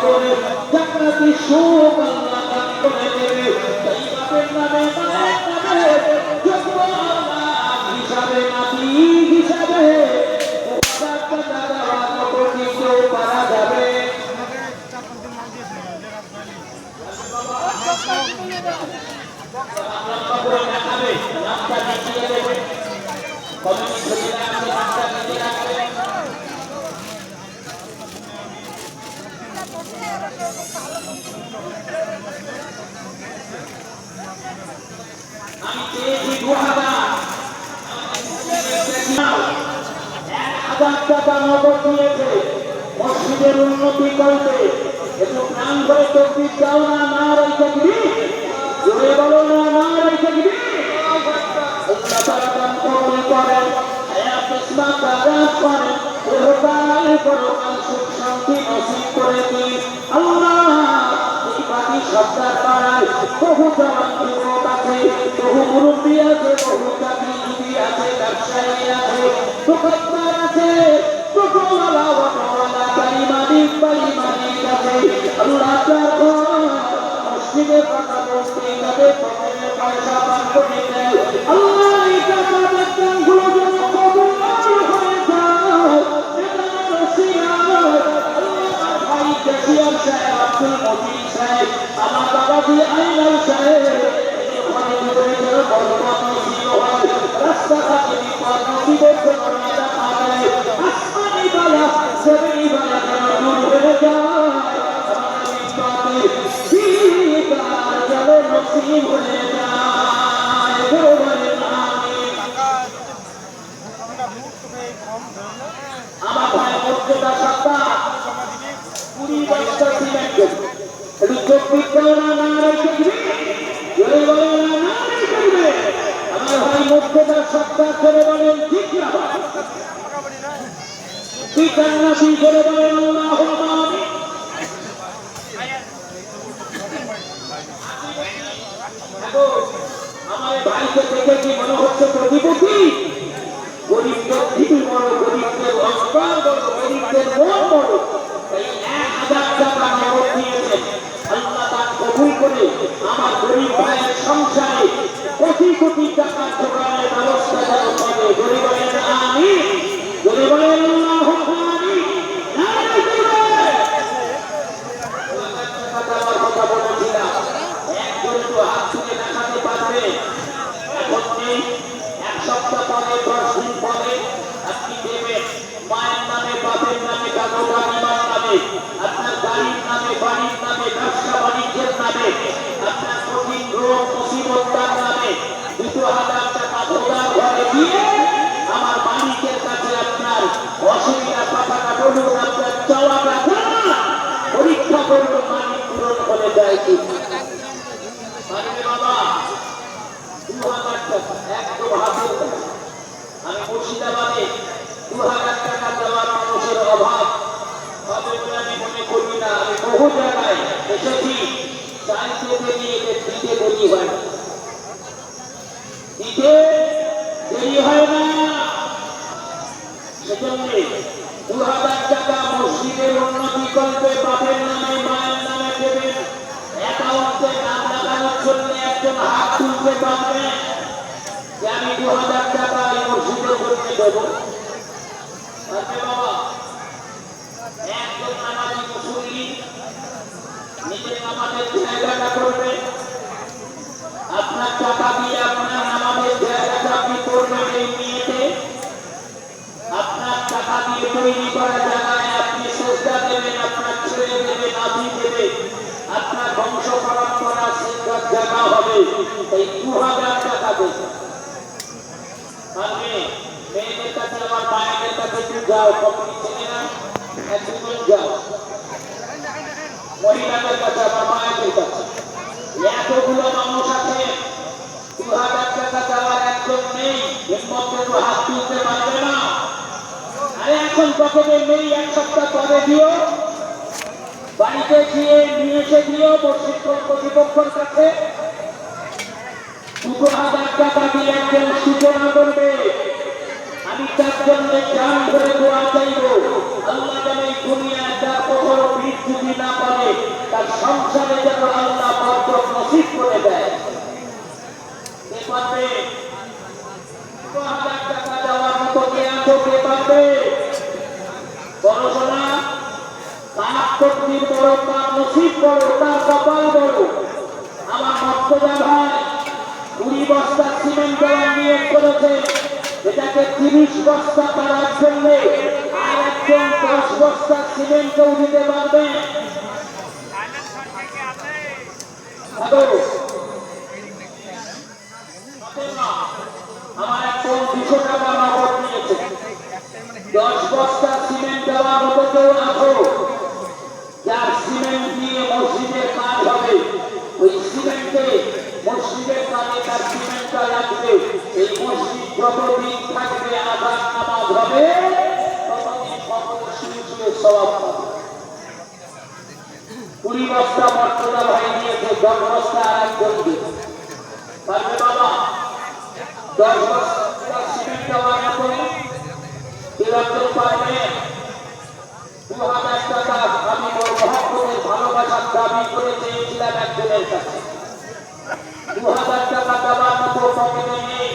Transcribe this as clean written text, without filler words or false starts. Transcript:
কবরে জান্নাতি সুখ আল্লাহ দান করে দেবে। তাই বাপের নামে মায়ের নামে যোগ্য আল্লাহ হিসাবে নাতি হিসাবে টাকা দেওয়ার মতো কি কেউ পারা যাবে? আমি চেয়েছি 1,000 টাকা নগদ দিয়েছে মসজিদের উন্নতি করতে। একটু প্রাণ করে তকবীর দাও না, নারায়ে তাকবীর, জোরে বলো না, নারায়ে তাকবীর। আল্লাহ তাআলা দান করেন, হায়াত ইসলাম দান করেন, ইহকাল পরকাল সুখ শান্তি নসিব করে দিন আল্লাহ। এই বাড়ি সরকার পাড়ায় বহু জওয়ান যুবক আছে, বহু মুরব্বী আছে, বহু চাকরিজীবী আছে, ব্যবসায়ী আছে, দোকানদার আছে, টোটোওয়ালা, অটোওয়ালা, বাড়ি মালিক আছে। আল্লাহ মসজিদের কথা বলতে যাবে, পকেটের পয়সা পান করে দেয় আল্লাহ। এই টাকা বেতনগুলো যেন কবুল হয়ে যায়। ভাই ক্যাশিয়ার সাহেব, আব্দুল মজিদ সাহেব, আমার বাবাজি আইনাল সাহেব, রাস্তাঘাটে বিপদ নদীদের জন্য আসমানি বালা জমিনি বালা যেন দূর হয়ে যায়। নসিব হয়ে যায়। আমার ভাই মর্যাদা সত্তা 20 বস্তা সিমেন্ট একটু চোখ দিতেও না, নারায়ে তাকবীর, জোরে বলে না, নারায়ে তাকবীর। আমার ভাই মর্যাদা সত্তা করে বলেন ঠিক না, পিতান্নাসী করে বলেন আল্লাহুম্মা আমিন। আমার ভাইকে দেখে কি মনে হচ্ছে প্রতিপত্তি? গরিবদের দিদি বড়, গরিবদের অস্কার বড়, গরিবদের মন বড়। এই 1,000 টাকা নগদ দিয়েছেন আল্লাহ দান কবুল করে আমার গরিব ভাইয়ের সংসারে কোটি কোটি টাকা জোগাড়ের ব্যবস্থা যেন করে। গরিব বলেন আমিন, গরিব বলেন আল্লাহুম্মা আমিন, নারায়ে তাকবীর। কথা বলেছিলাম, একজন তো হাত তুলে দেখাতে পারবে। এখন নেই, 1 সপ্তাহ পরে, 10 দিন পরে আপনি দেবেন মায়ের নামে, বাপের নামে, কাকু কাকিমার নামে, আপনার গাড়ির নামে, বাড়ির নামে, ব্যবসা বাণিজ্যের নামে, আপনার কঠিন রোগ মুসিবতার নামে 2,000 টাকা ভোগার ঘরে দিয়ে আমার মালিকের কাছে আপনার অসুবিধা কথাটা বলুন, আপনার চাওয়াটা পরীক্ষা করুন, মালিক পূরণ করে দেয় কি বাবা। 2,000 টাকা একদম হাতের টাকা। আমি মুর্শিদাবাদে 2,000 টাকা দেওয়ার মানুষের অভাব হবে বলে আমি মনে করি না। আমি বহু জায়গায় এসেছি, চাইতে দেরি, দিতে দেরি হয় না, দিতে দেরি হয় না। সেজন্য 2,000 টাকা মসজিদের উন্নতি করবে, বাপের নামে, মায়ের নামে দেবেন। অ্যাকাউন্টে নাম লাগানোর জন্য একজন হাত তুলতে পারবে যে আমি 2,000 টাকা এই মসজিদের জন্য দেব। বাবা, একজন নামাজি মুসল্লি নিজের নামাজের জায়গাটা করবে, আপনার টাকা দিয়ে আপনার নামাজের জায়গাটা আপনি করবেন। এই নিয়েতে আপনার টাকা দিয়ে তৈরি করা জায়গায় আপনি সেজদা দেবেন, আপনার ছেলে দেবে, নাতি দেবে, আপনার বংশ পরম্পরা সেজদার জায়গা হবে। এই 2,000 টাকা দেবে। মেয়েদের কাছে, আমার মায়েদের কাছে যাও, কমিটি ছেলেরা একজন যাও, মহিলাদের কাছে, আমার মায়েদের কাছে, এতগুলো মানুষ আছে, 2,000 টাকা দেওয়ার একজন নেই, হিম্মতের হাত তুলতে পারবে না। আরে এখন পকেটে নেই, 1 সপ্তাহ পরে দিও, বাড়িতে গিয়ে নিয়ে এসে দিও মসজিদ কর্তৃপক্ষের কাছে। 2,000 টাকা দিয়ে একজন সূচনা করবে। আমি তার জন্য জান ধরে দোয়া চাইব, আল্লাহ যেন এই দুনিয়ায় তার কখনো বৃদ্ধি না করে, কে পাবে? বড়জনা কার তকদির বড়, কার নসিব বড়, কার কপাল বড়। আমার মর্তজা ভাই 20 বস্তা সিমেন্ট দেওয়ার নিয়োগ করেছে, এটাকে 30 বস্তা করার জন্য আর একজন 10 বস্তা সিমেন্টও দিতে পারবে। আমার একজন 200 টাকা নগদ নিয়েছে। 10 বস্তা সিমেন্ট দেওয়ার মতো কেউ আছো? যার সিমেন্ট দিয়ে মসজিদের কাজ হবে, ওই সিমেন্টে মসজিদের কাজে তার সিমেন্টটা লাগবে। এই মসজিদ যতদিন থাকবে, আযান নামাজ হবে, ততদিন সকলে শুয়ে শুয়ে সওয়াব পাবে। 20 বস্তা মর্তজা ভাই দিয়েছে, 10 বস্তা আর একজন দিয়েছে। পারবে বাবা? 10 বস্তা সিমেন্ট দেওয়ার মতো কেউ একজন পারবে? 2000 টাকা আমি মহব্বতের ভালোবাসার দাবি করে চেয়েছিলাম একজনের কাছে। 2000 টাকা দেওয়ার মতো পকেটে নেই।